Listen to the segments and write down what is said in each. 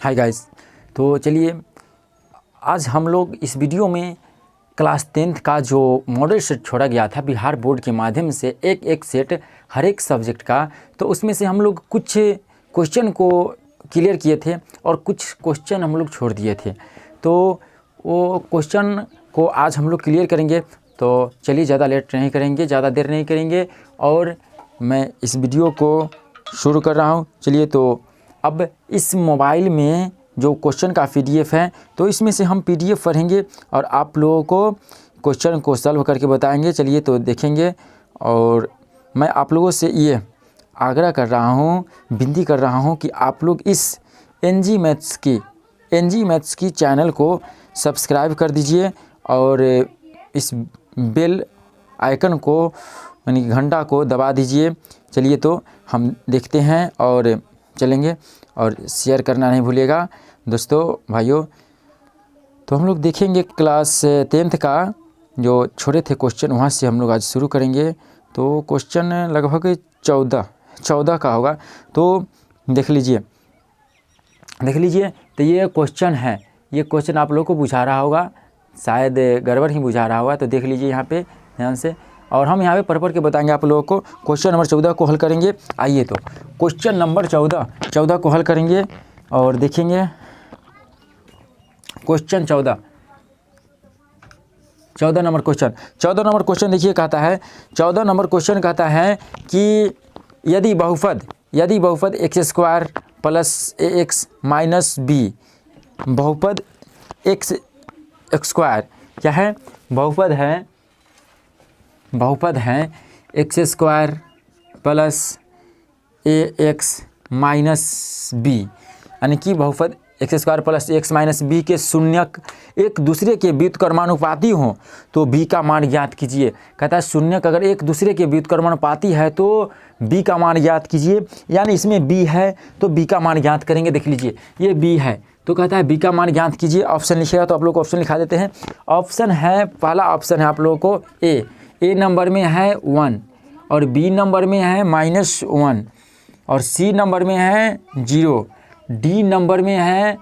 Hi guys. तो चलिए आज हम लोग इस वीडियो में क्लास 10th का जो मॉडल सेट छोड़ा गया था बिहार बोर्ड के माध्यम से एक सेट हर एक सब्जेक्ट का, तो उसमें से हम लोग कुछ क्वेश्चन को क्लियर किए थे और कुछ क्वेश्चन हम लोग छोड़ दिए थे। तो वो क्वेश्चन को आज हम लोग क्लियर करेंगे। तो चलिए ज़्यादा लेट नहीं करेंगे, ज़्यादा देर नहीं करेंगे और मैं इस वीडियो को शुरू कर रहा हूँ। चलिए, तो अब इस मोबाइल में जो क्वेश्चन का PDF है तो इसमें से हम PDF पढ़ेंगे और आप लोगों को क्वेश्चन को सॉल्व करके बताएंगे। चलिए तो देखेंगे। और मैं आप लोगों से ये आग्रह कर रहा हूँ, विनती कर रहा हूँ कि आप लोग इस NG मैथ्स की चैनल को सब्सक्राइब कर दीजिए और इस बेल आइकन को यानी घंटा को दबा दीजिए। चलिए तो हम देखते हैं और चलेंगे, और शेयर करना नहीं भूलिएगा दोस्तों भाइयों। तो हम लोग देखेंगे क्लास 10th का जो छोड़े थे क्वेश्चन, वहाँ से हम लोग आज शुरू करेंगे। तो क्वेश्चन लगभग 14 का होगा। तो देख लीजिए। तो ये क्वेश्चन है, ये क्वेश्चन आप लोग को बुझा रहा होगा, शायद गड़बड़ ही बुझा रहा होगा। तो देख लीजिए यहाँ पे ध्यान से, और हम यहाँ पे पढ़ के बताएंगे आप लोगों को। क्वेश्चन नंबर 14 को हल करेंगे। आइए तो क्वेश्चन नंबर 14 को हल करेंगे और देखेंगे। क्वेश्चन 14 नंबर क्वेश्चन देखिए, कहता है 14 नंबर क्वेश्चन कहता है कि यदि बहुपद x² + ax - b, बहुपद x² क्या है? बहुपद है x² + ax - b, यानी कि बहुपद x² + ax - b के शून्यक एक दूसरे के व्युत्क्रमानुपाती हों तो b का मान ज्ञात कीजिए। कहता है शून्यक अगर एक दूसरे के व्युत्क्रमानुपाती है तो b का मान ज्ञात कीजिए। यानी इसमें b है तो b का मान ज्ञात करेंगे। देख लीजिए ये b है तो कहता है b का मान ज्ञात कीजिए। ऑप्शन लिखिएगा तो आप लोग को ऑप्शन लिखा देते हैं। ऑप्शन है, पहला ऑप्शन है आप लोगों को ए नंबर में है 1 और B नंबर में है -1 और C नंबर में है 0, D नंबर में है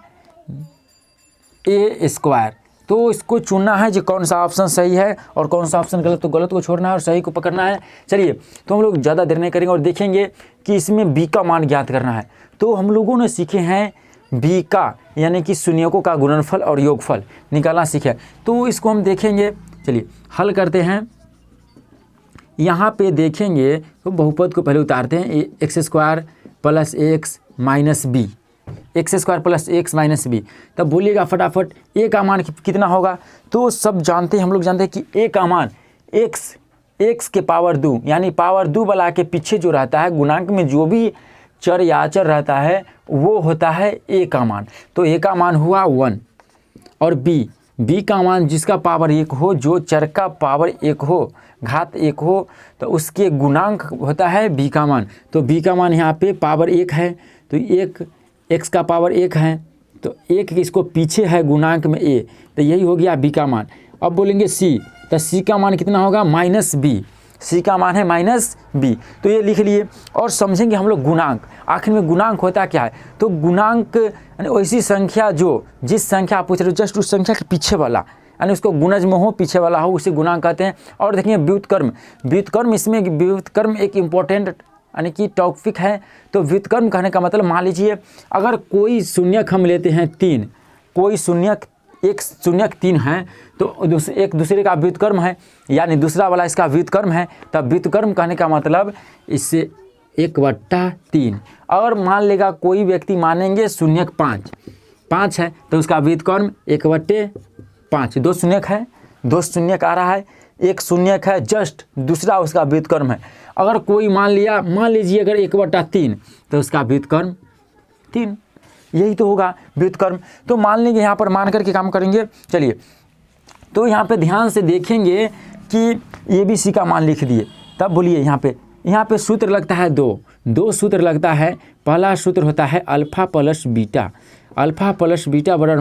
a²। तो इसको चुनना है जो कौन सा ऑप्शन सही है और कौन सा ऑप्शन गलत, तो गलत को छोड़ना है और सही को पकड़ना है। चलिए तो हम लोग ज़्यादा देर नहीं करेंगे और देखेंगे कि इसमें B का मान ज्ञात करना है। तो हम लोगों ने सीखे हैं B का यानी कि शून्यकों का गुणनफल और योगफल निकालना सीखे, तो इसको हम देखेंगे। चलिए हल करते हैं। यहाँ पे देखेंगे तो बहुपद को पहले उतारते हैं, x² + ax - b, x² + ax - b। तब बोलिएगा फटाफट a का मान कितना होगा। तो सब जानते हैं, हम लोग जानते हैं कि a का मान x के पावर 2 यानी पावर 2 वाला के पीछे जो रहता है गुणांक में जो भी चर या अचर रहता है वो होता है a का मान। तो a का मान हुआ 1 और b का मान जिसका पावर 1 हो, जो चर का पावर 1 हो, घात 1 हो, तो उसके गुणांक होता है b का मान। तो b का मान यहाँ पे पावर 1 है तो 1 x का पावर 1 है तो 1 इसको पीछे है गुणांक में a, तो यही हो गया b का मान। अब बोलेंगे c, तो c का मान कितना होगा -b, c का मान है -b। तो ये लिख लिए और समझेंगे हम लोग गुणांक। आखिर में गुणांक होता क्या है? तो गुणांक यानी वैसी संख्या जो जिस संख्या आप पूछ रहे हो जस्ट उस संख्या के पीछे वाला, यानी उसको गुणज में हो, पीछे वाला हो, उसे गुणांक कहते हैं। और देखिए व्युत्क्रम, इसमें व्युत्क्रम एक इम्पोर्टेंट यानी कि टॉपिक है। तो व्युत्क्रम कहने का मतलब, मान लीजिए अगर कोई शून्यक हम लेते हैं 3, कोई शून्यक एक शून्यक 3 है तो एक दूसरे का व्युत्क्रम है यानी दूसरा वाला इसका व्युत्क्रम है। तब व्युत्क्रम कहने का मतलब इससे 1/3। और मान लेगा कोई व्यक्ति मानेंगे शून्यक 5 है तो उसका व्युत्क्रम 1/5। 2 शून्यक है, 2 शून्यक आ रहा है, एक शून्यक है जस्ट, दूसरा उसका व्युत्क्रम है। अगर कोई मान लीजिए अगर 1/3 तो उसका व्युत्क्रम 3, यही तो होगा व्युत्क्रम। तो मान लेंगे, यहाँ पर मान करके काम करेंगे। चलिए तो यहाँ पे ध्यान से देखेंगे कि ABC का मान लिख दिए। तब बोलिए यहाँ पे सूत्र लगता है 2 सूत्र लगता है। पहला सूत्र होता है अल्फ़ा + बीटा, अल्फ़ा + बीटा बराबर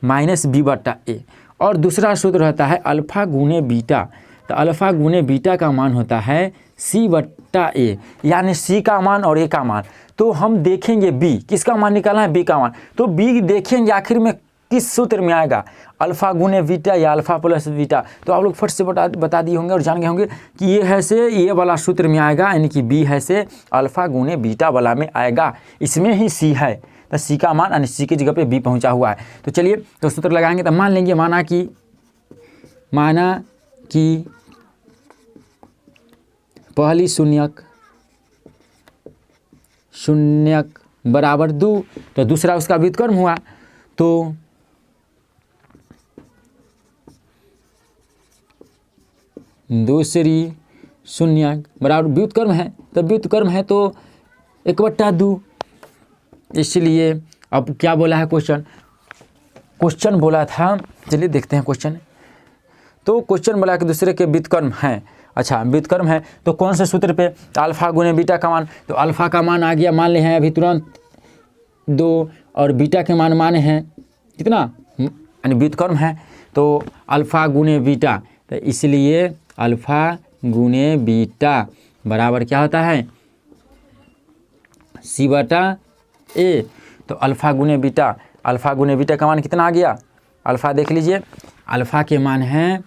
-b/a, और दूसरा सूत्र होता है अल्फ़ा × बीटा, तो अल्फ़ा गुने बीटा का मान होता है C/A, यानी C का मान और A का मान। तो हम देखेंगे B, किसका मान निकालना है? B का मान। तो B देखेंगे आखिर में किस सूत्र में आएगा, अल्फ़ा गुने बीटा या अल्फ़ा प्लस बीटा। तो आप लोग फट से बता दिए होंगे और जान गए होंगे कि ये है से ये वाला सूत्र में आएगा, यानी कि B है से अल्फ़ा गुने बीटा वाला में आएगा, इसमें ही C है। तो C का मान यानी C की जगह पे B पहुंचा हुआ है। तो चलिए तो सूत्र लगाएंगे। तो मान लेंगे, माना कि पहली शून्यक बराबर 2, तो दूसरा उसका व्युत्क्रम हुआ। तो दूसरी शून्यक बराबर व्युत्क्रम है, तो व्युत्क्रम है तो 1/2। इसलिए अब क्या बोला है क्वेश्चन बोला था, चलिए देखते हैं क्वेश्चन। तो क्वेश्चन बोला कि दूसरे के व्युत्क्रम है। अच्छा, व्युत्क्रम है तो कौन से सूत्र पे? अल्फ़ा गुने बीटा का मान। तो अल्फ़ा का मान आ गया, मान ले हैं अभी तुरंत 2, और बीटा के मान माने हैं कितना, यानी व्युत्क्रम है तो अल्फ़ा गुने बीटा। तो इसलिए अल्फ़ा गुने बीटा बराबर क्या होता है? C/A। तो अल्फ़ा गुने बीटा का मान कितना आ गया? अल्फ़ा देख लीजिए, अल्फ़ा के मान हैं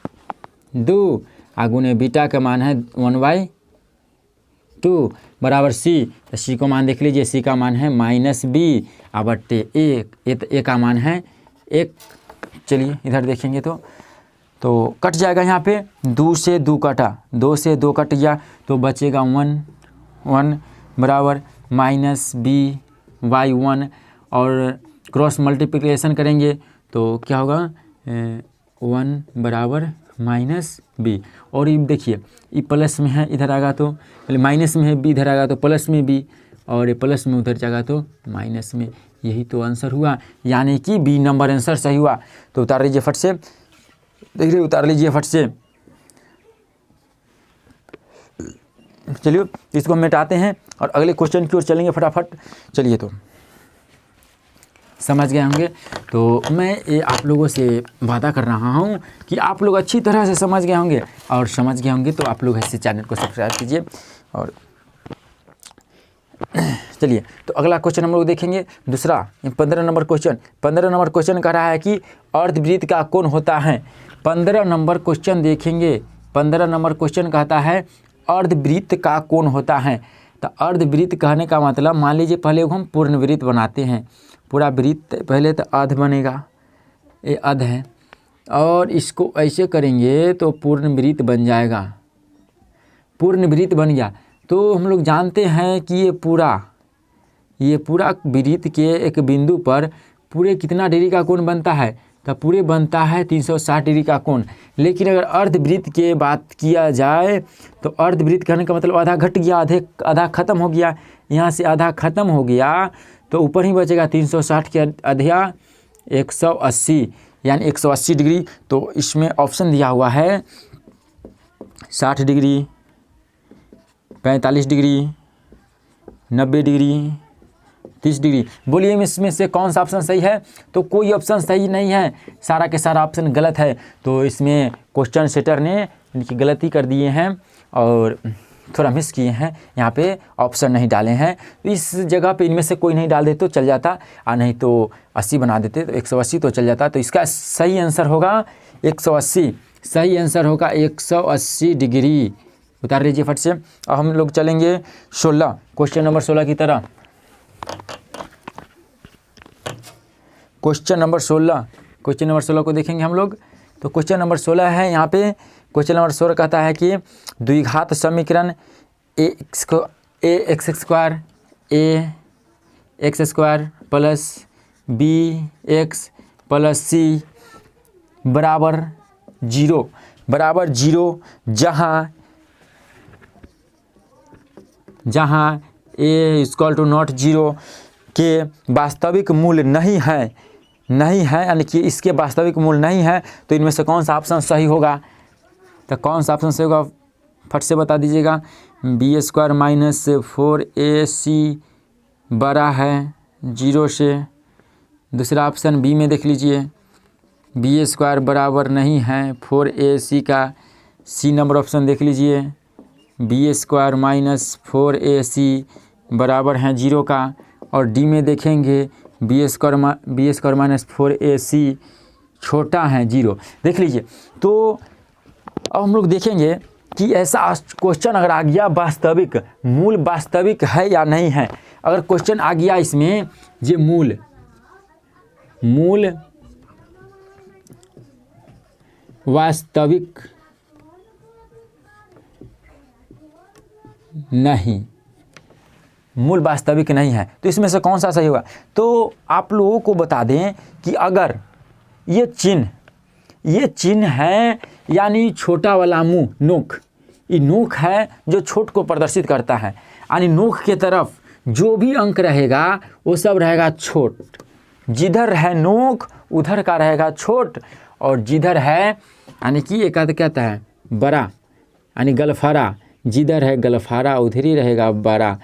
2 और गुने बीटा का मान है 1/2 बराबर C। तो C को मान देख लीजिए, C का मान है -B बटे A का मान है 1। चलिए इधर देखेंगे तो कट जाएगा, यहाँ पे 2 से 2 कटा, 2 से 2 कट गया तो बचेगा 1 बराबर -B/1, और क्रॉस मल्टीप्लिकेशन करेंगे तो क्या होगा 1 बराबर -B। और ये देखिए ये प्लस में है, इधर आएगा तो पहले माइनस में है, B इधर आएगा तो प्लस में B, और ये प्लस में उधर जाएगा तो माइनस में। यही तो आंसर हुआ, यानी कि B नंबर आंसर सही हुआ। तो उतार लीजिए फट से, देख रहे उतार लीजिए फट से। चलिए इसको हम मिटाते हैं और अगले क्वेश्चन की ओर चलेंगे फटाफट। चलिए तो समझ गए होंगे। तो मैं ये आप लोगों से वादा कर रहा हूँ कि आप लोग अच्छी तरह से समझ गए होंगे, और समझ गए होंगे तो आप लोग ऐसे चैनल को सब्सक्राइब कीजिए। और चलिए तो अगला क्वेश्चन हम लोग देखेंगे, दूसरा 15 नंबर क्वेश्चन। 15 नंबर क्वेश्चन कह रहा है कि अर्धवृत्त का कोण होता है। 15 नंबर क्वेश्चन देखेंगे, 15 नंबर क्वेश्चन कहता है अर्धवृत्त का कोण होता है। तो अर्धवृत्त कहने का मतलब, मान लीजिए पहले हम पूर्ण वृत्त बनाते हैं, पूरा वृत्त पहले तो अर्ध बनेगा, ये अर्ध है, और इसको ऐसे करेंगे तो पूर्ण वृत्त बन जाएगा। पूर्ण वृत्त बन गया तो हम लोग जानते हैं कि ये पूरा वृत्त के एक बिंदु पर पूरे कितना डिग्री का कोण बनता है? तो पूरे बनता है 360 डिग्री का कोण। लेकिन अगर अर्धवृत्त के बात किया जाए तो अर्धवृत्त कहने का मतलब आधा घट गया, आधा खत्म हो गया। यहाँ से आधा खत्म हो गया तो ऊपर ही बचेगा 360 के आधा 180, यानी 180 डिग्री। तो इसमें ऑप्शन दिया हुआ है 60 डिग्री, 45 डिग्री, 90 डिग्री, 30 डिग्री। बोलिए इसमें से कौन सा ऑप्शन सही है? तो कोई ऑप्शन सही नहीं है, सारा के सारा ऑप्शन गलत है। तो इसमें क्वेश्चन सेटर ने इनकी गलती कर दिए हैं और थोड़ा मिस किए हैं, यहाँ पे ऑप्शन नहीं डाले हैं। तो इस जगह पे इनमें से कोई नहीं डाल देते तो चल जाता, और नहीं तो 80 बना देते तो 180 तो चल जाता। तो इसका सही आंसर होगा 180, सही आंसर होगा 180 डिग्री। उतार लीजिए फट से। अब हम लोग चलेंगे 16, क्वेश्चन नंबर 16 की तरह। क्वेश्चन नंबर 16 को देखेंगे हम लोग। तो क्वेश्चन नंबर 16 है, यहाँ पे क्वेश्चन नंबर 16 कहता है कि द्विघात समीकरण ax square plus bx plus c बराबर 0, जहाँ a = 0 के वास्तविक मूल्य नहीं है, यानी कि इसके वास्तविक मूल्य नहीं है। तो इनमें से कौन सा ऑप्शन सही होगा? तो कौन सा ऑप्शन सही होगा फट से बता दीजिएगा। b² - 4ac बड़ा है 0 से। दूसरा ऑप्शन बी में देख लीजिए, b² बराबर नहीं है 4ac का, सी नंबर ऑप्शन देख लीजिए, बी स्क्वायर माइनस 4ac बराबर है 0 का। और डी में देखेंगे बी स्क्वायर माइनस 4ac छोटा है 0। देख लीजिए। तो अब हम लोग देखेंगे कि ऐसा क्वेश्चन अगर आ गया वास्तविक, मूल वास्तविक है या नहीं है। अगर क्वेश्चन आ गया इसमें जे मूल वास्तविक नहीं, मूल वास्तविक नहीं है, तो इसमें से कौन सा सही होगा। तो आप लोगों को बता दें कि अगर ये चिन्ह है, यानी छोटा वाला मुंह, नोक, ये नोक है जो छोट को प्रदर्शित करता है, यानी नोक के तरफ जो भी अंक रहेगा वो सब रहेगा छोट। जिधर है नोक उधर का रहेगा छोट, और जिधर है यानी कि एक आध कहता है बड़ा, यानी गलफारा, जिधर है गलफारा उधर ही रहेगा बड़ा।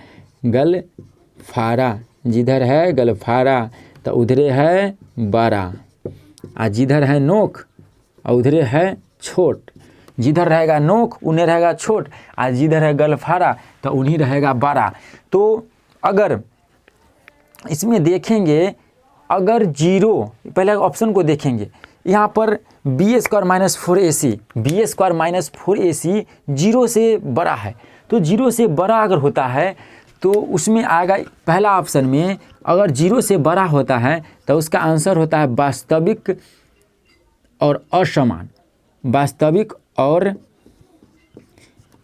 गलफारा, जिधर है गलफारा तो उधरे है बड़ा, और जिधर है नोक और उधरे है छोट। जिधर रहेगा नोक उन्हें रहेगा छोट, और जिधर है गलफारा तो उन्हीं रहेगा बड़ा। तो अगर इसमें देखेंगे, अगर 0, पहले ऑप्शन को देखेंगे, यहाँ पर बी स्क्वायर माइनस 4ac 0 से बड़ा है। तो 0 से बड़ा अगर होता है तो उसमें आएगा पहला ऑप्शन में, अगर 0 से बड़ा होता है तो उसका आंसर होता है वास्तविक और असमान। वास्तविक और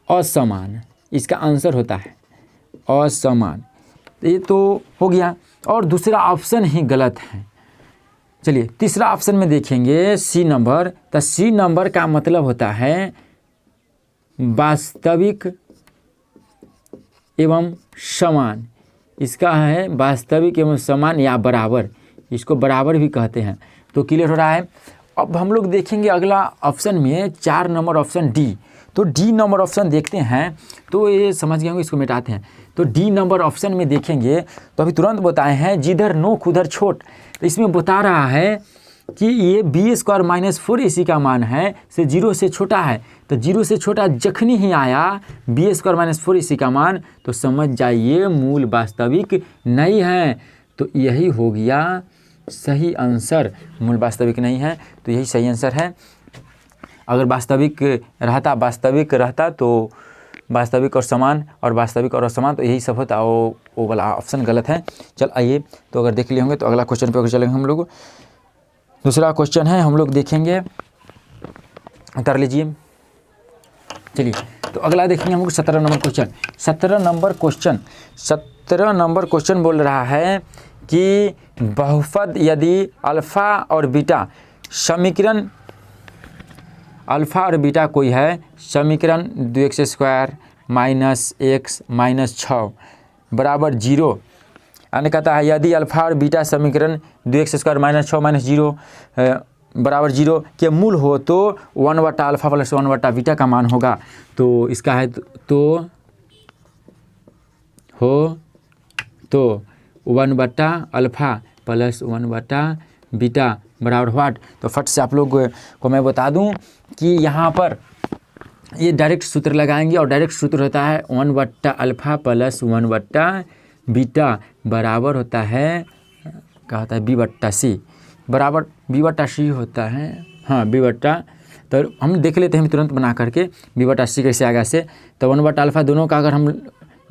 असमान इसका आंसर होता है, असमान। ये तो हो गया, और दूसरा ऑप्शन ही गलत है। चलिए तीसरा ऑप्शन में देखेंगे सी नंबर, तो सी नंबर का मतलब होता है वास्तविक एवं समान। इसका है वास्तविक एवं समान या बराबर, इसको बराबर भी कहते हैं। तो क्लियर हो रहा है। अब हम लोग देखेंगे अगला ऑप्शन में 4 नंबर ऑप्शन डी। तो डी नंबर ऑप्शन देखते हैं, तो ये समझ गए होंगे, इसको मिटाते हैं। तो डी नंबर ऑप्शन में देखेंगे तो अभी तुरंत बताए हैं जिधर नोक उधर छोट। तो इसमें बता रहा है कि ये बी स्क्वायर माइनस 4ac का मान है से 0 से छोटा है। तो 0 से छोटा जखनी ही आया बी स्क्वायर माइनस 4ac का मान, तो समझ जाइए मूल वास्तविक नहीं है। तो यही हो गया सही आंसर, मूल वास्तविक नहीं है, तो यही सही आंसर है। अगर वास्तविक रहता तो वास्तविक और समान और वास्तविक और असमान, तो यही सब होता। वो वाला ऑप्शन गलत है। चल आइए, तो अगर देख लिए होंगे तो अगला क्वेश्चन पे अगर चलेंगे हम लोग। दूसरा क्वेश्चन है, हम लोग देखेंगे, उतार लीजिए। चलिए तो अगला देखेंगे हम लोग 17 नंबर क्वेश्चन। 17 नंबर क्वेश्चन बोल रहा है कि बहुपद यदि अल्फ़ा और बीटा समीकरण, अल्फ़ा और बीटा कोई है, समीकरण 2x² माइनस x माइनस 6 बराबर 0। यानी कहता है यदि अल्फ़ा और बीटा समीकरण 2x² माइनस 6 माइनस 0 बराबर 0 के मूल हो तो 1/α प्लस 1/बीटा का मान होगा। तो इसका है तो 1/α प्लस 1/बीटा बराबर व्हाट। तो फट से आप लोग को मैं बता दूं कि यहाँ पर ये डायरेक्ट सूत्र लगाएंगे, और डायरेक्ट सूत्र होता है 1/α प्लस 1/बीटा बराबर होता है, क्या होता है, b/c बराबर b/c होता है। हाँ b/, तो हम देख लेते हैं तुरंत बना करके b/c कैसे आएगा से। तो 1/α दोनों का अगर हम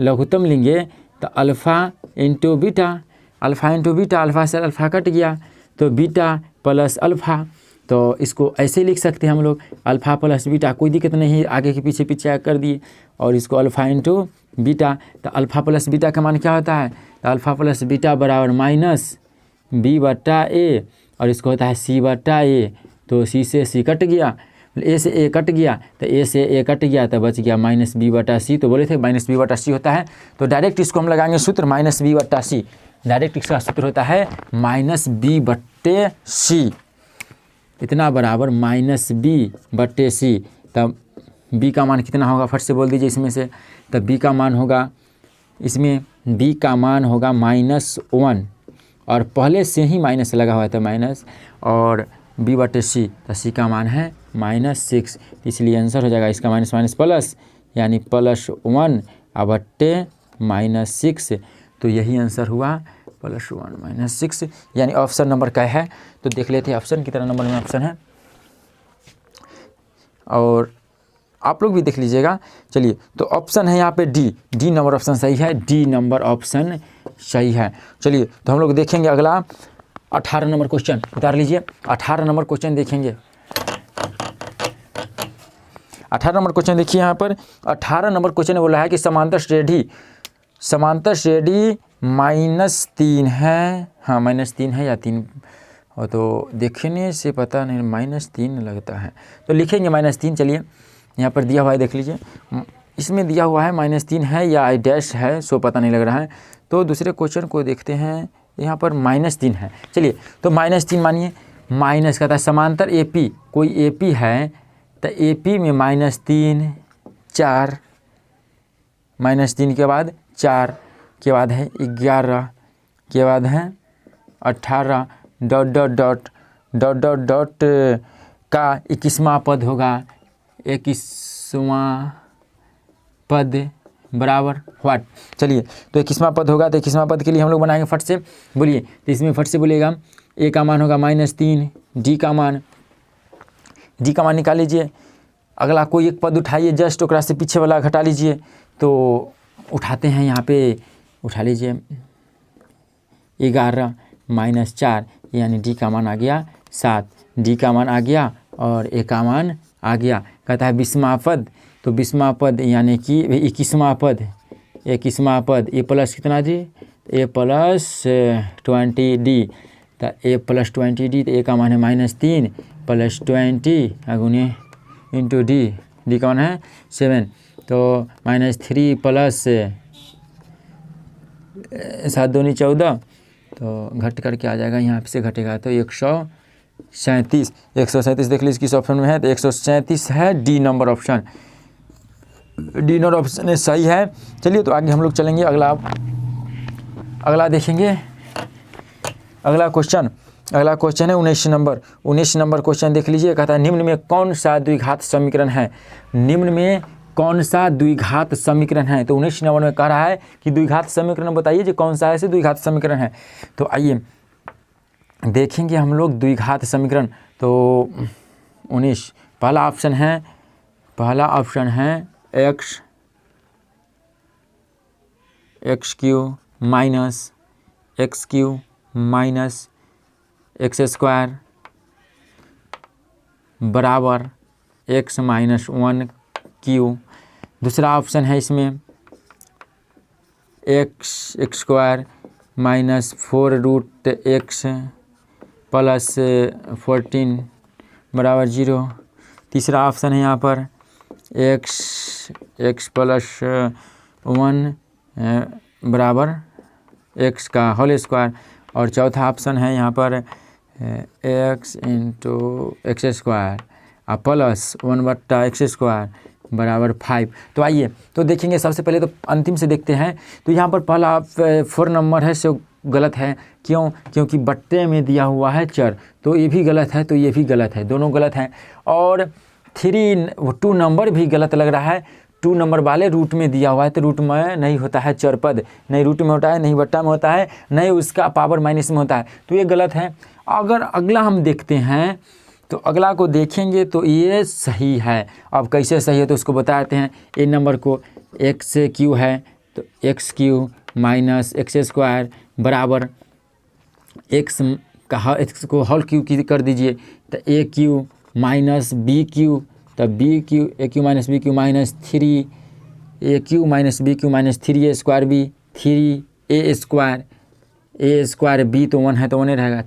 लघुत्तम लेंगे तो अल्फ़ा इंटू बीटा, अल्फ़ा से अल्फ़ा कट गया तो बीटा प्लस अल्फ़ा। तो इसको ऐसे लिख सकते हैं हम लोग, अल्फ़ा प्लस बीटा, कोई दिक्कत नहीं है, आगे के पीछे कर दिए, और इसको अल्फ़ा इंटू बीटा। तो अल्फ़ा प्लस बीटा का मान क्या होता है, तो अल्फ़ा प्लस बीटा बराबर माइनस b/a, और इसको होता है c/a। तो c से c कट गया, a से a कट गया, तो a से a कट गया तो बच गया माइनस b/c। तो बोले थे माइनस b/c होता है, तो डायरेक्ट इसको हम लगाएंगे सूत्र माइनस b/c। डायरेक्ट इसका सूत्र होता है माइनस b/c, इतना बराबर माइनस b/c। तब b का मान कितना होगा, फट से बोल दीजिए इसमें से। तब b का मान होगा, इसमें b का मान होगा -1, और पहले से ही माइनस लगा हुआ था माइनस, और b/c, तो c का मान है -6, इसलिए आंसर हो जाएगा इसका माइनस माइनस प्लस, यानी +1 बट्टे -6, तो यही आंसर हुआ +1 -6, यानी ऑप्शन नंबर क्या है। तो देख लेते हैं ऑप्शन कितना नंबर में ऑप्शन है, और आप लोग भी देख लीजिएगा। चलिए, तो ऑप्शन है यहाँ पे डी नंबर ऑप्शन सही है, डी नंबर ऑप्शन सही है। चलिए, तो हम लोग देखेंगे अगला 18 नंबर क्वेश्चन, उतार लीजिए। 18 नंबर क्वेश्चन देखेंगे। 18 नंबर क्वेश्चन देखिए यहाँ पर। 18 नंबर क्वेश्चन बोला है कि समांतर श्रेणी -3 है। हाँ, -3 है या 3, और तो देखने से पता नहीं, -3 लगता है, तो लिखेंगे -3। चलिए, यहाँ पर दिया हुआ है, देख लीजिए, इसमें दिया हुआ है -3 है या आई डैश है, सो पता नहीं लग रहा है। तो दूसरे क्वेश्चन को देखते हैं, यहाँ पर -3 है। चलिए, तो -3 मानिए, माइनस कहता है समांतर AP, कोई AP है, तो AP में -3 4, -3 के बाद 4 के बाद है 11 के बाद है 18 ... का 21वां पद होगा, 21वां पद बराबर व्हाट। चलिए, तो 21वां पद होगा, तो 21वां पद के लिए हम लोग बनाएंगे फट से, बोलिए। तो इसमें फट से बोलिएगा, ए का मान होगा -3, डी का मान निकाल लीजिए। अगला कोई एक पद उठाइए, जस्ट ओकरा से पीछे वाला घटा लीजिए। तो उठाते हैं, यहाँ पे उठा लीजिए 11 - 4, यानी डी का मान आ गया 7, डी का मान आ गया और ए का मान आ गया। कहता है 20वां पद, तो 20वां पद यानी कि 21वां पद, ए प्लस कितना डी, ए प्लस 20D, तो ए प्लस 20D, तो ए का मान है -3 + 20 गुने इंटू डी का मान है 7, तो -3 प्लस 7 दूनी 14, तो घट करके आ जाएगा, यहाँ से घटेगा तो 137 देख लीजिए किस ऑप्शन में है, तो 137 है, D number option, D number option सही है। चलिए, तो आगे हम लोग चलेंगे, अगला देखेंगे। अगला क्वेश्चन है 19 नंबर क्वेश्चन देख लीजिए। कहता है निम्न में कौन सा द्विघात समीकरण है, निम्न में कौन सा द्विघात समीकरण है। तो 19 नंबर में कह रहा है कि द्विघात समीकरण बताइए जो कौन सा ऐसे द्विघात समीकरण है। तो आइए देखेंगे हम लोग द्विघात समीकरण। तो 19 पहला ऑप्शन है x³ minus x³ minus x² बराबर x - 1 दूसरा ऑप्शन है इसमें x² माइनस 4√x प्लस 14 बराबर 0। तीसरा ऑप्शन है यहाँ पर x प्लस 1 बराबर x का होल स्क्वायर। और चौथा ऑप्शन है यहाँ पर x × x² प्लस 1/x² बराबर 5। तो आइए तो देखेंगे, सबसे पहले तो अंतिम से देखते हैं। तो यहाँ पर पहला 4 नंबर है सो गलत है, क्यों? क्योंकि बट्टे में दिया हुआ है चर, तो ये भी गलत है, तो ये भी गलत है, दोनों गलत हैं। और 2 नंबर भी गलत लग रहा है, 2 नंबर वाले रूट में दिया हुआ है, तो रूट में नहीं होता है चर पद, नहीं रूट में होता है, नहीं बट्टा में होता है, नहीं उसका पावर माइनस में होता है, तो ये गलत है। अगर अगला हम देखते हैं तो अगला को देखेंगे तो ये सही है। अब कैसे सही है तो उसको बताते हैं। ए नंबर को x³ है तो x³ माइनस x² बराबर x को होल क्यू कर दीजिए, तो a³ माइनस b³ तो a³ minus b³ minus 3 a³ minus b³ minus 3a² b 3a² b तो 1 है तो 1 रहेगा,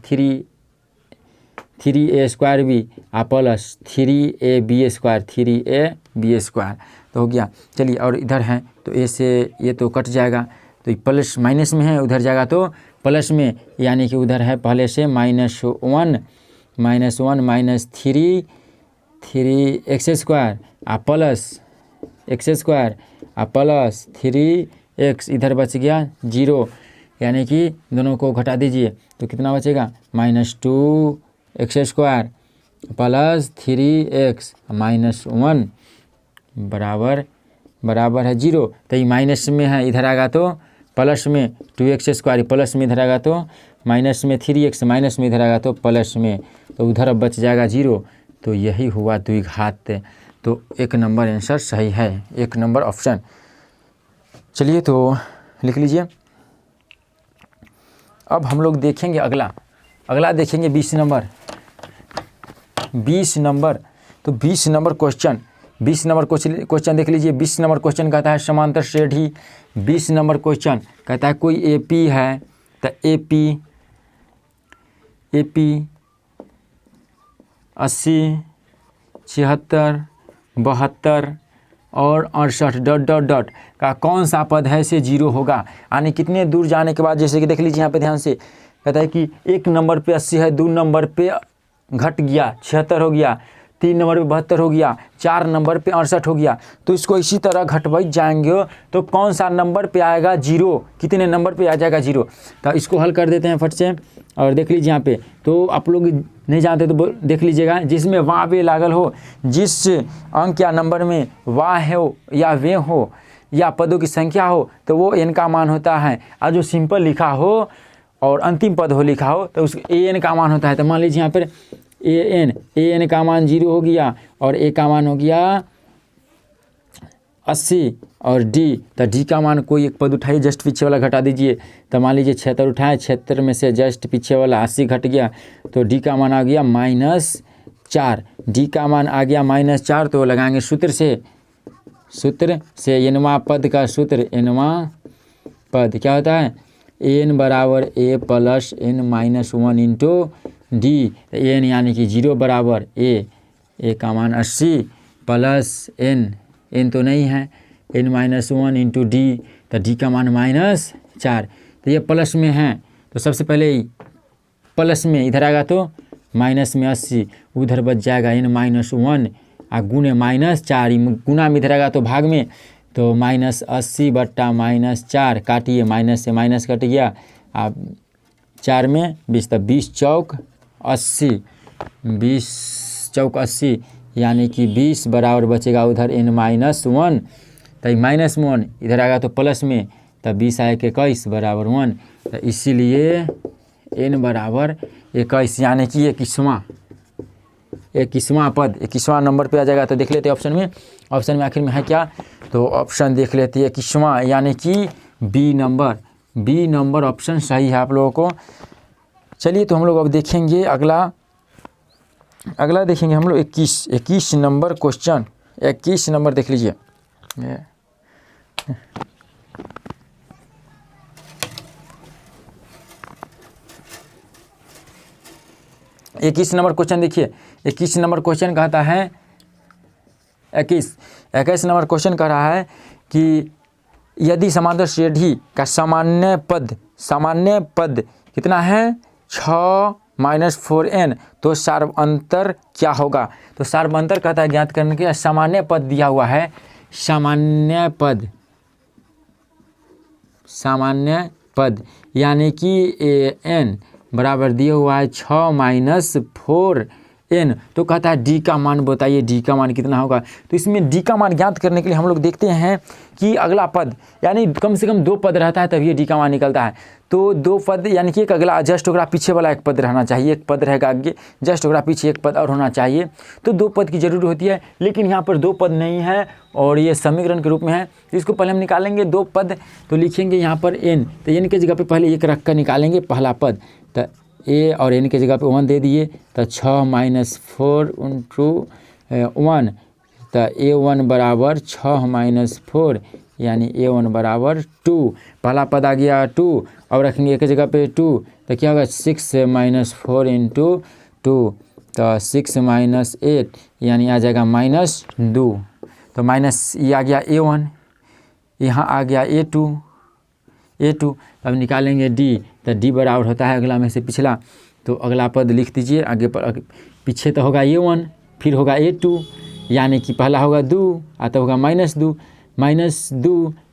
3a² b प्लस 3ab² तो हो गया। चलिए, और इधर है तो ए से ये तो कट जाएगा, तो प्लस माइनस में है, उधर जाएगा तो प्लस में, यानी कि उधर है पहले से -1 minus 3x² plus x² plus 3x, इधर बच गया 0, यानी कि दोनों को घटा दीजिए तो कितना बचेगा -2x² प्लस 3x माइनस 1 बराबर है 0। तो ये माइनस में है, इधर आएगा तो प्लस में 2x², प्लस में इधर आएगा तो माइनस में 3x, माइनस में इधर आएगा तो प्लस में, तो उधर अब बच जाएगा 0। तो यही हुआ द्विघात। तो 1 नंबर आंसर सही है, 1 नंबर ऑप्शन। चलिए तो लिख लीजिए। अब हम लोग देखेंगे अगला देखेंगे 20 नंबर। तो 20 नंबर क्वेश्चन देख लीजिए। 20 नंबर क्वेश्चन कहता है समांतर श्रेणी। 20 नंबर क्वेश्चन कहता है कोई AP है, तो AP 80, 76, 72 और 68 ... का कौन सा पद है से 0 होगा। यानी कितने दूर जाने के बाद, जैसे कि देख लीजिए यहाँ पे ध्यान से, कहता है कि 1 नंबर पे 80 है, 2 नंबर पे घट गया 76 हो गया, 3 नंबर पे 72 हो गया, 4 नंबर पे 68 हो गया। तो इसको इसी तरह घटवाई जाएंगे तो कौन सा नंबर पे आएगा 0, कितने नंबर पे आ जाएगा 0। तो इसको हल कर देते हैं फट से। और देख लीजिए यहाँ पे, तो आप लोग नहीं जानते तो देख लीजिएगा। जिसमें वाह वे लागल हो, जिस अंक या नंबर में वाह हो या वे हो या पदों की संख्या हो, तो वो n का मान होता है। और जो सिंपल लिखा हो और अंतिम पद हो लिखा हो, तो उस an का मान होता है। तो मान लीजिए यहाँ पर an का मान 0 हो गया और a का मान हो गया 80 और d, तो d का मान कोई एक पद उठाइए, जस्ट पीछे वाला घटा दीजिए। तो मान लीजिए 76 उठाए, 76 में से जस्ट पीछे वाला 80 घट गया, तो d का मान आ गया -4। d का मान आ गया -4, तो लगाएंगे सूत्र से nवां पद का सूत्र, nवां पद क्या होता है, n बराबर a plus n minus 1 into D. n यानी कि 0 बराबर a का मान 80 प्लस n तो नहीं है, n माइनस 1 इंटू डी, तो d का मान -4। तो ये प्लस में है, तो सबसे पहले प्लस में इधर आएगा तो माइनस में 80, उधर बच जाएगा n माइनस 1 और गुणे -4, गुना में इधर आएगा तो भाग में, तो -80 बट्टा -4, काटिए, माइनस से माइनस कट गया, आप 4 में 20, तो 20 चौक 80, 20 चौक 80 यानी कि 20 बराबर बचेगा उधर n माइनस 1। तो -1 इधर आएगा तो प्लस में, तो 20 आए के 21 बराबर 1, तो इसीलिए n बराबर 21 यानी कि 21वां पद 21वां नंबर पे आ जाएगा। तो देख लेते हैं ऑप्शन में आखिर में है क्या, तो ऑप्शन देख लेते हैं 21वां यानी कि बी नंबर ऑप्शन सही है आप लोगों को। चलिए तो हम लोग अब देखेंगे अगला देखेंगे हम लोग 21 नंबर क्वेश्चन। 21 नंबर देख लीजिए। 21 नंबर क्वेश्चन देखिए। 21 नंबर क्वेश्चन कहता है 21 नंबर क्वेश्चन कह रहा है कि यदि समांतर श्रेणी का सामान्य पद कितना है 6 माइनस 4n, तो सार्वअंतर क्या होगा। तो सार्वअंतर कहता है ज्ञात करने के, सामान्य पद दिया हुआ है, सामान्य पद यानी कि n बराबर दिया हुआ है 6 माइनस 4n। तो कहता है d का मान बताइए, d का मान कितना होगा। तो इसमें d का मान ज्ञात करने के लिए हम लोग देखते हैं कि अगला पद यानी कम से कम 2 पद रहता है तभी d का मान निकलता है। तो 2 पद यानी कि एक अगला जस्ट ओकरा पीछे वाला एक पद रहना चाहिए, एक पद रहेगा आगे, जस्ट ओकरा पीछे एक पद और होना चाहिए। तो 2 पद की जरूरत होती है, लेकिन यहाँ पर 2 पद नहीं है और ये समीकरण के रूप में है। इसको पहले हम निकालेंगे 2 पद, तो लिखेंगे यहाँ पर n, तो n के जगह पे पहले 1 रख कर निकालेंगे पहला पद, तो a और n के जगह पे 1 दे दिए, तो 6 माइनस 4 इंटू 1, तो a1 बराबर 6 माइनस 4 यानी a1 बराबर 2। पहला पद आ गया 2, और रखेंगे एक जगह पे 2, तो क्या होगा 6 माइनस 4 इंटू 2, तो 6 माइनस 8 यानी आ जाएगा -2। तो माइनस ये आ गया a1, यहाँ आ गया a2। अब निकालेंगे d, तो d बराबर होता है अगला में से पिछला, तो अगला पद लिख दीजिए। आगे पर पीछे तो होगा a1, फिर होगा a2 यानी कि पहला होगा 2 आता होगा -2,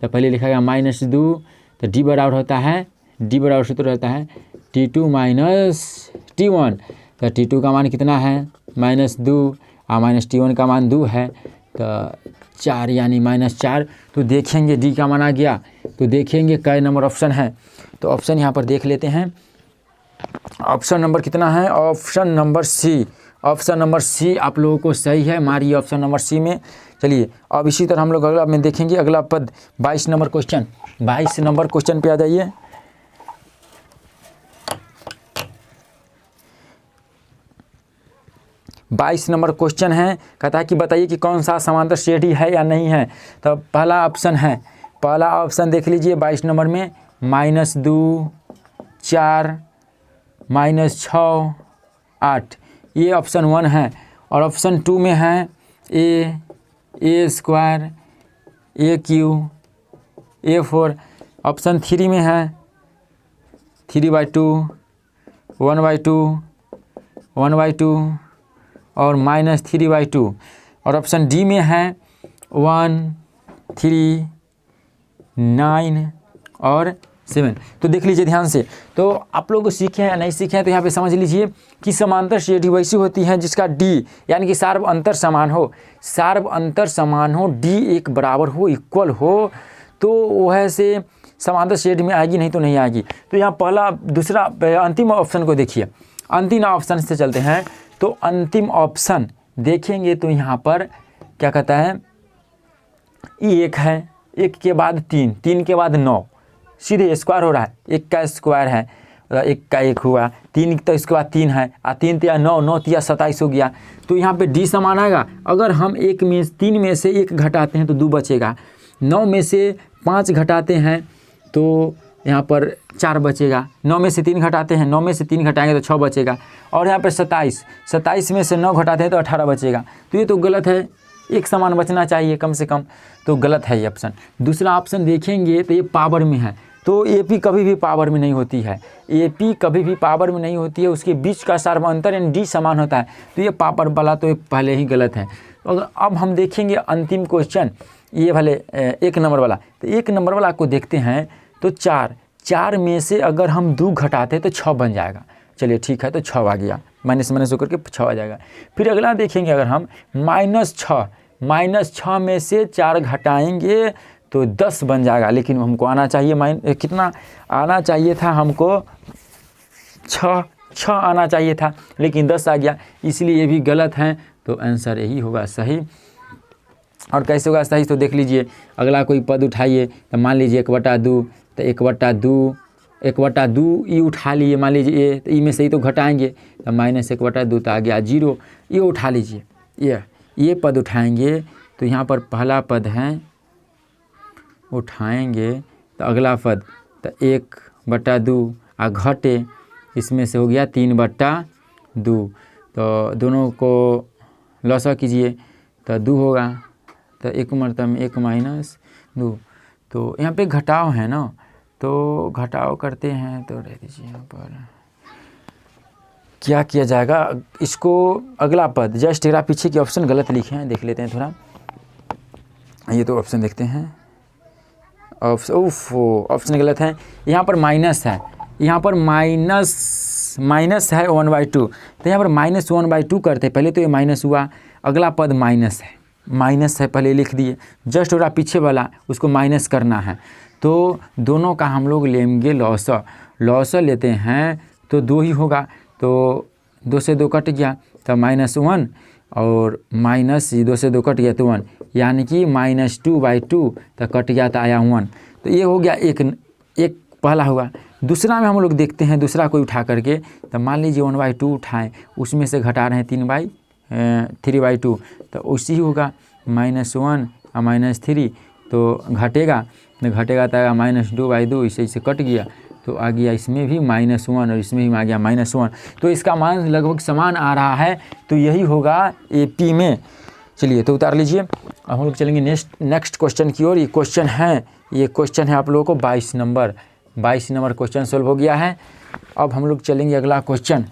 तो पहले लिखा गया -2, तो d बराबर होता है, d बराबर सूत्र रहता है t2 माइनस t1, तो t2 का मान कितना है माइनस 2 और माइनस T1 का मान 2 है तो 4 यानी -4। तो देखेंगे डी का मान आ गया। तो देखेंगे कै नंबर ऑप्शन है। तो ऑप्शन यहाँ पर देख लेते हैं। ऑप्शन नंबर कितना है? Option number C. Option number C आप लोगों को सही है, मारिए ऑप्शन नंबर सी में। चलिए अब इसी तरह हम लोग अगला में देखेंगे अगला पद 22 नंबर क्वेश्चन। 22 नंबर क्वेश्चन पे आ जाइए। बाईस नंबर क्वेश्चन है, कहता है कि बताइए कि कौन सा समांतर श्रेणी है या नहीं है। तो पहला ऑप्शन है, पहला ऑप्शन देख लीजिए 22 नंबर में -2 4 -6 8, ये ऑप्शन 1 है। और ऑप्शन 2 में है a² a³ a4। ऑप्शन 3 में है 3/2 1/2 1/2 और -3/2। और ऑप्शन डी में है 1 3 9 और 7। तो देख लीजिए ध्यान से। तो आप लोग सीखे हैं या नहीं सीखे हैं तो यहाँ पे समझ लीजिए कि समांतर श्रेणी वैसी होती है जिसका डी यानी कि सार्व अंतर समान हो, सार्व अंतर समान हो, डी एक बराबर हो, इक्वल हो, तो वह से समांतर श्रेणी में आएगी, नहीं तो नहीं आएगी। तो यहाँ पहला दूसरा अंतिम ऑप्शन को देखिए। अंतिम ऑप्शन से चलते हैं। तो अंतिम ऑप्शन देखेंगे तो यहाँ पर क्या कहता है, एक है, 1 के बाद 3, 3 के बाद 9, सीधे स्क्वायर हो रहा है, 1 का स्क्वायर है, 1 का 1 हुआ, 3 तो इसके बाद 3 है, 3 तिया 9, 9 तिया 27 हो गया। तो यहाँ पे डी समान आएगा। अगर हम 3 में से 1 घटाते हैं तो 2 बचेगा, 9 में से 5 घटाते हैं तो यहाँ पर 4 बचेगा, 9 में से 3 घटाते हैं, 9 में से 3 घटाएंगे तो 6 बचेगा। और यहाँ पे 27 में से 9 घटाते हैं तो 18 बचेगा। तो ये तो गलत है, एक समान बचना चाहिए कम से कम, तो गलत है ये ऑप्शन। दूसरा ऑप्शन देखेंगे तो ये पावर में है। तो एपी कभी भी पावर में नहीं होती है, एपी कभी भी पावर में नहीं होती है, उसके बीच का सार्वअंतर यानी डी समान होता है। तो ये पावर वाला तो ये पहले ही गलत है। और अब हम देखेंगे अंतिम क्वेश्चन, ये भले 1 नंबर वाला। तो 1 नंबर वाला को देखते हैं। तो 4 में से अगर हम 2 घटाते तो 6 बन जाएगा। चलिए ठीक है, तो 6 आ गया, माइनस होकर के 6 आ जाएगा। फिर अगला देखेंगे, अगर हम -6 में से 4 घटाएंगे तो 10 बन जाएगा। लेकिन हमको आना चाहिए कितना आना चाहिए था, हमको 6 आना चाहिए था, लेकिन 10 आ गया, इसलिए ये भी गलत है। तो आंसर यही होगा सही। और कैसे होगा सही तो देख लीजिए। अगला कोई पद उठाइए, तो मान लीजिए 1/2, तो 1/2 ई उठा लीजिए, मान लीजिए ए, तो ई में से ही तो घटाएंगे, तो -1/2 तो आ गया 0। ये उठा लीजिए, ये पद उठाएंगे तो यहाँ पर पहला पद है, उठाएंगे तो अगला पद तो 1/2 आ घटे, इसमें से हो गया 3/2। तो दोनों को लॉसा कीजिए तो 2 होगा, तो 1 मरतबा में 1 - 2। तो यहाँ पे घटाव है ना, तो घटाव करते हैं तो रह दीजिए। यहाँ पर क्या किया जाएगा, इसको अगला पद जस्ट तेरा पीछे के ऑप्शन गलत लिखे हैं, देख लेते हैं थोड़ा। ये तो ऑप्शन देखते हैं, ऑप्शन गलत है। यहाँ पर माइनस है, यहाँ पर माइनस है 1/2। तो यहाँ पर -1/2 करते पहले, तो ये माइनस हुआ, अगला पद माइनस है पहले लिख दिए, जस्ट थोड़ा पीछे वाला उसको माइनस करना है। तो दोनों का हम लोग लेंगे लॉस लेते हैं तो 2 ही होगा। तो 2 से 2 कट गया तो -1 और -2 से 2 कट गया तो 1, यानी कि -2/2 तो कट गया तो आया 1। तो ये हो गया एक पहला हुआ। दूसरा में हम लोग देखते हैं, दूसरा कोई उठा करके, तो मान लीजिए 1/2 उठाएँ, उसमें से घटा रहे हैं 3/2, तो उसी होगा -1 और -3, तो घटेगा तो आएगा -2/2, इसे कट गया तो आ गया इसमें भी -1 और इसमें भी आ गया -1। तो इसका मान लगभग समान आ रहा है, तो यही होगा एपी में। चलिए तो उतार लीजिए। अब हम लोग चलेंगे नेक्स्ट क्वेश्चन की ओर। ये क्वेश्चन है आप लोगों को 22 नंबर क्वेश्चन सोल्व हो गया है। अब हम लोग चलेंगे अगला क्वेश्चन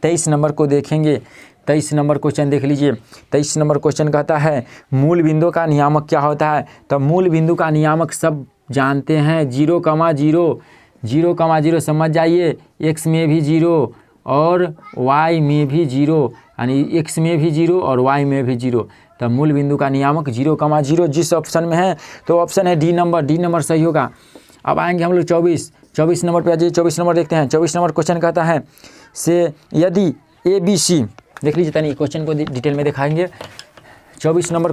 23 नंबर को देखेंगे। 23 नंबर क्वेश्चन देख लीजिए। 23 नंबर क्वेश्चन कहता है मूल बिंदु का नियामक क्या होता है। तो मूल बिंदु का नियामक सब जानते हैं, 0,0 समझ जाइए, x में भी 0, और y में भी 0, यानी x में भी 0 और y में भी 0। तब मूल बिंदु का नियामक 0,0 जिस ऑप्शन में है तो ऑप्शन है डी नंबर सही होगा। अब आएंगे हम लोग 24 नंबर पे आ जाइए। 24 नंबर देखते हैं। 24 नंबर क्वेश्चन कहता है से यदि ABC, देख लीजिए तनी क्वेश्चन को डिटेल में दिखाएंगे। 24 नंबर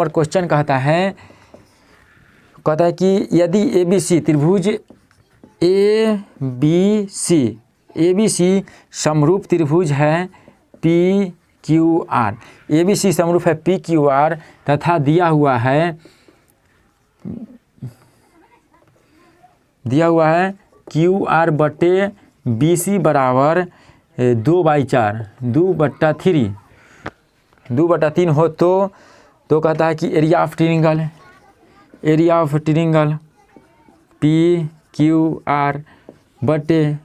क्वेश्चन कहता है कि यदि ABC त्रिभुज ABC समरूप त्रिभुज है PQR, ABC समरूप है PQR तथा दिया हुआ है QR बटे BC बराबर 2/4 2/3 हो तो कहता है कि एरिया ऑफ ट्रायंगल PQR बटे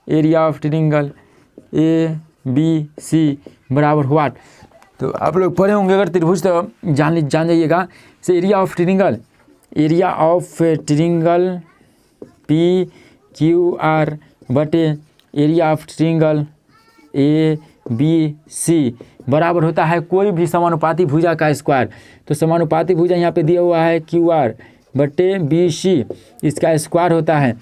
एरिया ऑफ ट्रायंगल ABC बराबर व्हाट। तो आप लोग पढ़े होंगे अगर त्रिभुज तो जान जाइएगा। से एरिया ऑफ ट्रायंगल PQR बटे एरिया ऑफ ट्रायंगल ABC बराबर होता है कोई भी समानुपाती भुजा का स्क्वायर। तो समानुपाती भुजा यहाँ पे दिया हुआ है QR बटे BC, इसका स्क्वायर होता है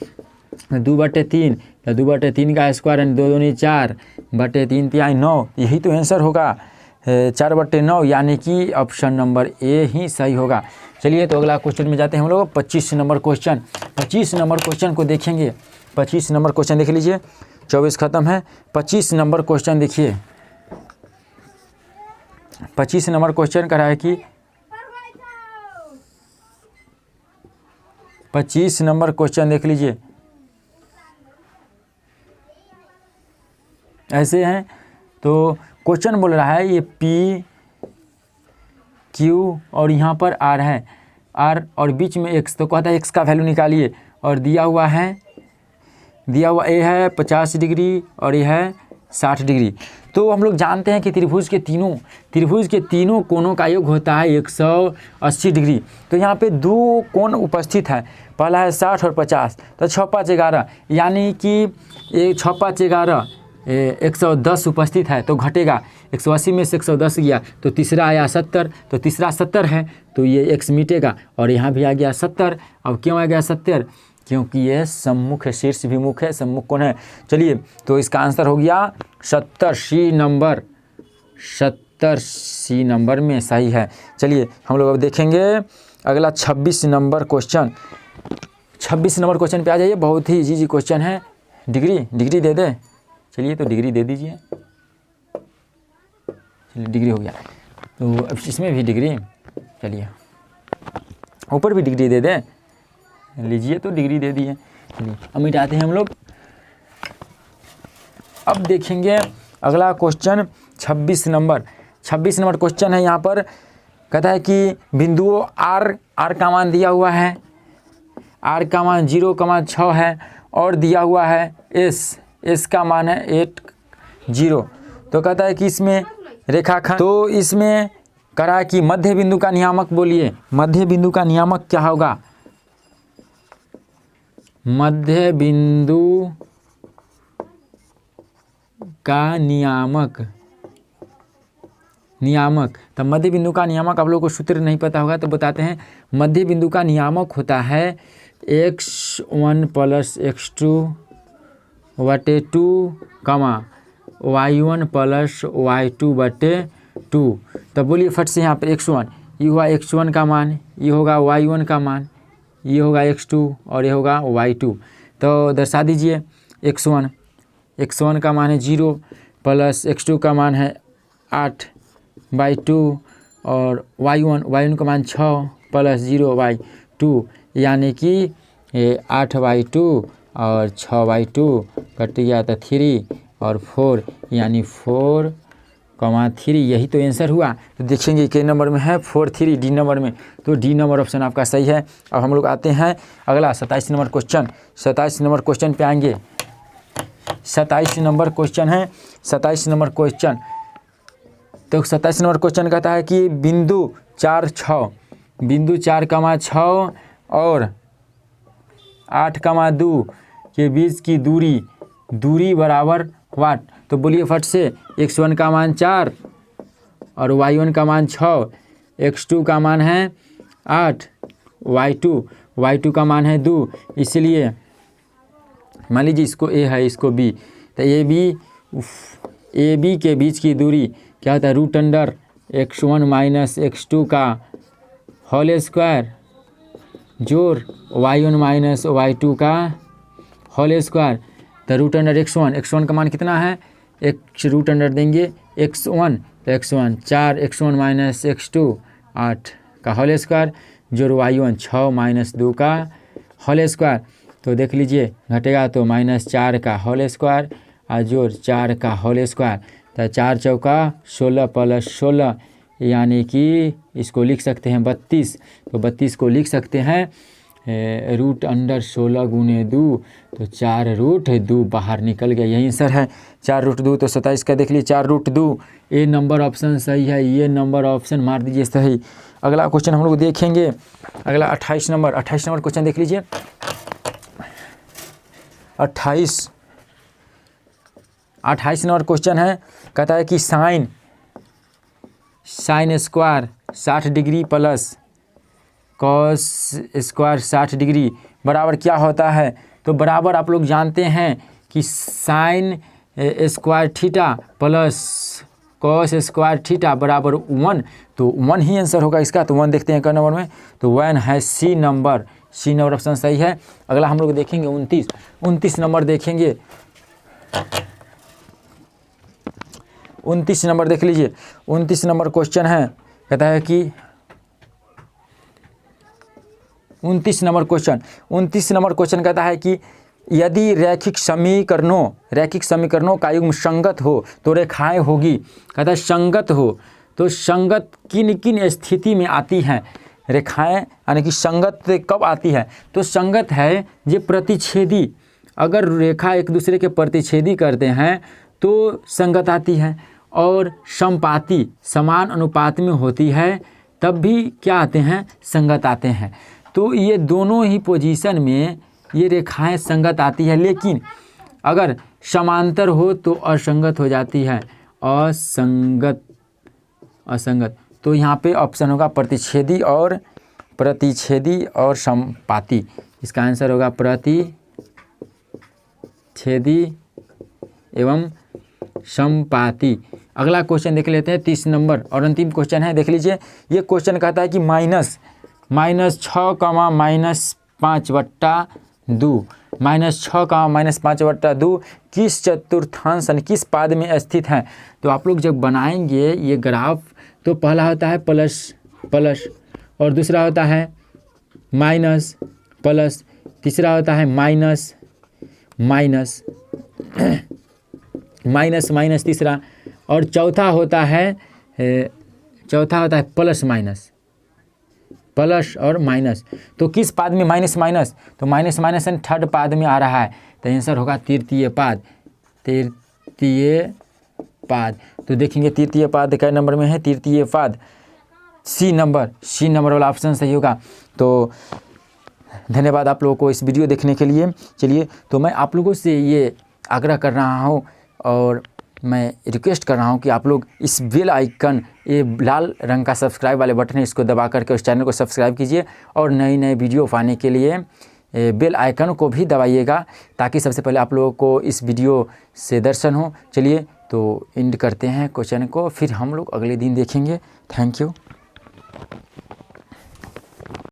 2/3, तो 2/3 का स्क्वायर है 2 दूनी 4 बटे 3 तिहाई 9। यही तो आंसर होगा 4/9, यानी कि ऑप्शन नंबर ए ही सही होगा। चलिए तो अगला क्वेश्चन में जाते हैं हम लोग। 25 नंबर क्वेश्चन को देखेंगे। 25 नंबर क्वेश्चन देख लीजिए। 24 खत्म है। 25 नंबर क्वेश्चन देखिए। 25 नंबर क्वेश्चन कह रहा है कि 25 नंबर क्वेश्चन देख लीजिए। ऐसे हैं तो क्वेश्चन बोल रहा है ये PQ और यहाँ पर R है, R और बीच में X, तो कहता है X का वैल्यू निकालिए। और दिया हुआ A है 50 डिग्री और ये है 60 डिग्री। तो हम लोग जानते हैं कि त्रिभुज के तीनों कोणों का योग होता है 180 डिग्री। तो यहाँ पे दो कोण उपस्थित है, पहला है 60 और 50, तो 6 5 11, यानी कि 6 5 11 110 उपस्थित है। तो घटेगा 180 में से 110 गया तो तीसरा आया 70, तो तीसरा 70 है तो ये x मिटेगा और यहाँ भी आ गया 70। अब क्यों आ गया 70? क्योंकि ये सम्मुख है, शीर्ष विमुख है, सम्मुख कोण है। चलिए तो इसका आंसर हो गया 70 सी नंबर में सही है। चलिए हम लोग अब देखेंगे अगला 26 नंबर क्वेश्चन। 26 नंबर क्वेश्चन पे आ जाइए। बहुत ही इजी क्वेश्चन है। डिग्री दे दे। चलिए तो डिग्री दे दीजिए। चलिए डिग्री हो गया, तो अब इसमें भी डिग्री, चलिए ऊपर भी डिग्री दे दे लीजिए, तो डिग्री दे दिए। चलिए अब मिटाते हैं हम लोग। अब देखेंगे अगला क्वेश्चन 26 नंबर क्वेश्चन है। यहाँ पर कहता है कि बिंदुओं R का मान दिया हुआ है, R का मान 0,6 है और दिया हुआ है S का मान है 8 0। तो कहता है कि इसमें रेखाखंड, तो इसमें करा कि मध्य बिंदु का नियामक बोलिए। मध्य बिंदु का नियामक क्या होगा? मध्य बिंदु का नियामक तब मध्य बिंदु का नियामक आप लोगों को सूत्र नहीं पता होगा तो बताते हैं। मध्य बिंदु का नियामक होता है x1 + x2 बटे 2 y1 + y2 बटे 2। तब बोलिए फट से यहाँ पर x1, ये हुआ x1 का मान, ये होगा y1 का मान, ये होगा x2 और ये होगा y2। तो दर्शा दीजिए। x1 का मान है 0 प्लस x2 का मान है 8/2 और y1 का मान 6 प्लस 0/2, यानी कि 8/2 और 6/2 कट गया तो 3 और 4, यानी 4,3। यही तो आंसर हुआ। तो देखेंगे के नंबर में है 4,3 डी नंबर में, तो डी नंबर ऑप्शन आपका सही है। अब हम लोग आते हैं अगला 27 नंबर क्वेश्चन। 27 नंबर क्वेश्चन पे आएंगे। 27 नंबर क्वेश्चन है। 27 नंबर क्वेश्चन, तो 27 नंबर क्वेश्चन कहता है कि बिंदु 4,6 और 8,2 के बीच की दूरी दूरी बराबर वाट। तो बोलिए फट से, x1 का मान 4 और y1 का मान 6, x2 का मान है 8, y2 का मान है 2। इसलिए मान लीजिए इसको a है, इसको b, तो ए बी के बीच की दूरी क्या होता है, root under x1 minus x2 का होल स्क्वायर जोड़ y1 माइनस y2 का होल स्क्वायर। तो रूट अंडर x1 का मान कितना है, एक रूट अंडर देंगे x1, तो x1 4, x1 माइनस x2 8 का होल स्क्वायर जोड़ y1 6 माइनस 2 का होल स्क्वायर। तो देख लीजिए घटेगा तो -4 का होल स्क्वायर और जोड़ 4 का होल स्क्वायर। तो 4 चौका 16 प्लस 16 यानी कि इसको लिख सकते हैं 32। तो 32 को लिख सकते हैं रूट अंडर 16 गुने 2, तो 4 रूट 2 बाहर निकल गया, यही आंसर है 4 रूट 2। तो 27 का देख लीजिए 4 रूट 2, ए नंबर ऑप्शन सही है, ये नंबर ऑप्शन मार दीजिए सही। अगला क्वेश्चन हम लोग देखेंगे, अगला 28 नंबर क्वेश्चन देख लीजिए। 28 नंबर क्वेश्चन है, कहता है कि sine square 60 degree plus cos square 60 degree बराबर क्या होता है। तो बराबर आप लोग जानते हैं कि sine square theta plus cos square theta बराबर 1, तो 1 ही आंसर होगा इसका। तो 1 देखते हैं क नंबर में, तो 1 है सी नंबर ऑप्शन सही है। अगला हम लोग देखेंगे 29 नंबर देखेंगे। 29 नंबर देख लीजिए। 29 नंबर क्वेश्चन है, कहता है कि 29 नंबर क्वेश्चन कहता है कि यदि रैखिक समीकरणों का युग्म संगत हो तो रेखाएं होगी। कहता है संगत हो, तो संगत किन किन स्थिति में आती हैं रेखाएं, यानी कि संगत कब आती है। तो संगत है ये प्रतिच्छेदी, अगर रेखा एक दूसरे के प्रतिच्छेदी करते हैं तो संगत आती है, और समपाती समान अनुपात में होती है तब भी क्या आते हैं, संगत आते हैं। तो ये दोनों ही पोजीशन में ये रेखाएं संगत आती है, लेकिन अगर समांतर हो तो असंगत हो जाती है, असंगत। तो यहाँ पे ऑप्शन होगा प्रतिच्छेदी और समपाती। इसका आंसर होगा प्रतिच्छेदी एवं समपाती। अगला क्वेश्चन देख लेते हैं 30 नंबर और अंतिम क्वेश्चन है, देख लीजिए। ये क्वेश्चन कहता है कि -6, -5/2 -5/2 किस चतुर्थांश किस पाद में स्थित है। तो आप लोग जब बनाएंगे ये ग्राफ, तो पहला होता है प्लस और दूसरा होता है माइनस प्लस, तीसरा होता है माइनस तीसरा, और चौथा होता है प्लस और माइनस। तो किस पाद में माइनस, तो माइनस थर्ड पाद में आ रहा है, तो आंसर होगा तृतीय पाद। तो देखेंगे तृतीय पाद कै नंबर में है, तृतीय पाद सी नंबर वाला ऑप्शन सही होगा। तो धन्यवाद आप लोगों को इस वीडियो देखने के लिए। चलिए, तो मैं आप लोगों से ये आग्रह कर रहा हूँ और मैं रिक्वेस्ट कर रहा हूँ कि आप लोग इस बेल आइकन, ये लाल रंग का सब्सक्राइब वाले बटन है, इसको दबा करके उस चैनल को सब्सक्राइब कीजिए और नई वीडियो पाने के लिए बेल आइकन को भी दबाइएगा, ताकि सबसे पहले आप लोगों को इस वीडियो से दर्शन हो। चलिए, तो एंड करते हैं क्वेश्चन को, फिर हम लोग अगले दिन देखेंगे। Thank you.